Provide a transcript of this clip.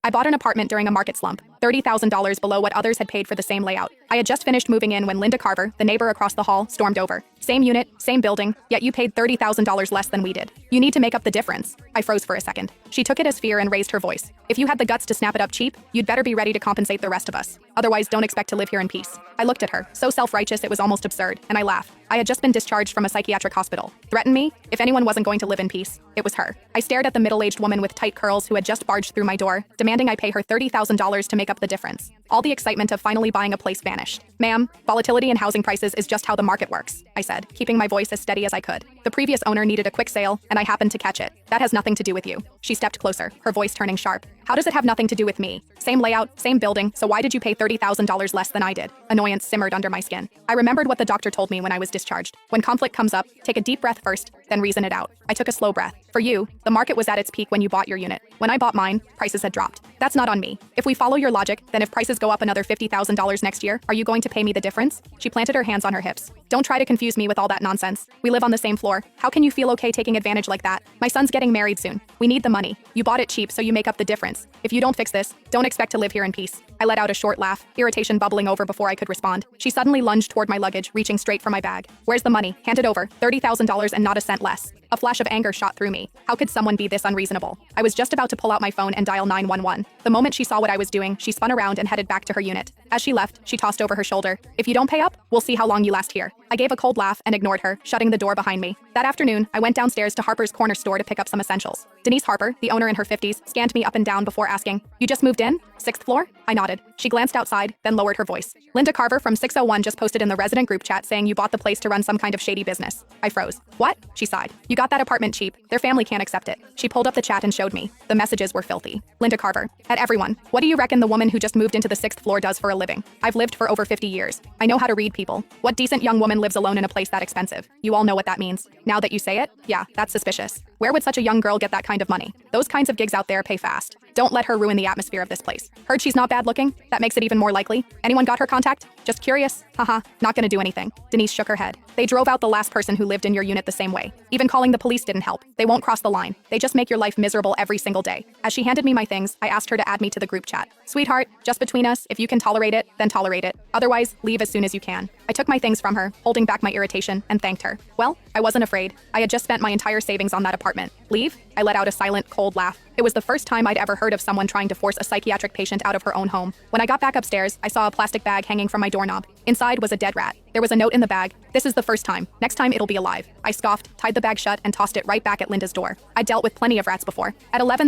I bought an apartment during a market slump, $30,000 below what others had paid for the same layout. I had just finished moving in when Linda Carver, the neighbor across the hall, stormed over. Same unit, same building, yet you paid $30,000 less than we did. You need to make up the difference. I froze for a second. She took it as fear and raised her voice. If you had the guts to snap it up cheap, you'd better be ready to compensate the rest of us. Otherwise, don't expect to live here in peace. I looked at her, so self-righteous it was almost absurd, and I laughed. I had just been discharged from a psychiatric hospital. Threaten me? If anyone wasn't going to live in peace, it was her. I stared at the middle-aged woman with tight curls who had just barged through my door, demanding I pay her $30,000 to make up the difference. All the excitement of finally buying a place vanished. Ma'am, volatility in housing prices is just how the market works, I said, keeping my voice as steady as I could. The previous owner needed a quick sale, and I happened to catch it. That has nothing to do with you. She stepped closer, her voice turning sharp. How does it have nothing to do with me? Same layout, same building, so why did you pay $30,000 less than I did? Annoyance simmered under my skin. I remembered what the doctor told me when I was discharged. When conflict comes up, take a deep breath first, then reason it out. I took a slow breath. For you, the market was at its peak when you bought your unit. When I bought mine, prices had dropped. That's not on me. If we follow your logic, then if prices go up another $50,000 next year, are you going to pay me the difference? She planted her hands on her hips. Don't try to confuse me with all that nonsense. We live on the same floor. How can you feel okay taking advantage like that? My son's getting married soon. We need the money. You bought it cheap, so you make up the difference. If you don't fix this, don't expect to live here in peace. I let out a short laugh, irritation bubbling over before I could respond. She suddenly lunged toward my luggage, reaching straight for my bag. Where's the money? Hand it over. $30,000 and not a cent less. A flash of anger shot through me. How could someone be this unreasonable? I was just about to pull out my phone and dial 911. The moment she saw what I was doing, she spun around and headed back to her unit. As she left, she tossed over her shoulder. If you don't pay up, we'll see how long you last here. I gave a cold laugh and ignored her, shutting the door behind me. That afternoon, I went downstairs to Harper's Corner store to pick up some essentials. Denise Harper, the owner in her 50s, scanned me up and down before asking, "You just moved in? 6th floor?" I nodded. She glanced outside, then lowered her voice. "Linda Carver from 601 just posted in the resident group chat saying you bought the place to run some kind of shady business." I froze. "What?" She sighed. "You got that apartment cheap. Their family can't accept it." She pulled up the chat and showed me. The messages were filthy. Linda Carver. At everyone. What do you reckon the woman who just moved into the 6th floor does for a living? I've lived for over 50 years. I know how to read people. What decent young woman lives alone in a place that expensive? You all know what that means. Now that you say it, yeah, that's suspicious. Where would such a young girl get that kind of money? Those kinds of gigs out there pay fast. Don't let her ruin the atmosphere of this place. Heard she's not bad looking? That makes it even more likely. Anyone got her contact? Just curious? Haha, not gonna do anything. Denise shook her head. They drove out the last person who lived in your unit the same way. Even calling the police didn't help. They won't cross the line. They just make your life miserable every single day. As she handed me my things, I asked her to add me to the group chat. Sweetheart, just between us, if you can tolerate it, then tolerate it. Otherwise, leave as soon as you can. I took my things from her, holding back my irritation, and thanked her. Well, I wasn't afraid. I had just spent my entire savings on that apartment. Leave? I let out a silent, cold laugh. It was the first time I'd ever heard of someone trying to force a psychiatric patient out of her own home. When I got back upstairs, I saw a plastic bag hanging from my doorknob. Inside was a dead rat. There was a note in the bag. "This is the first time. Next time it'll be alive." I scoffed, tied the bag shut, and tossed it right back at Linda's door. I dealt with plenty of rats before. At 11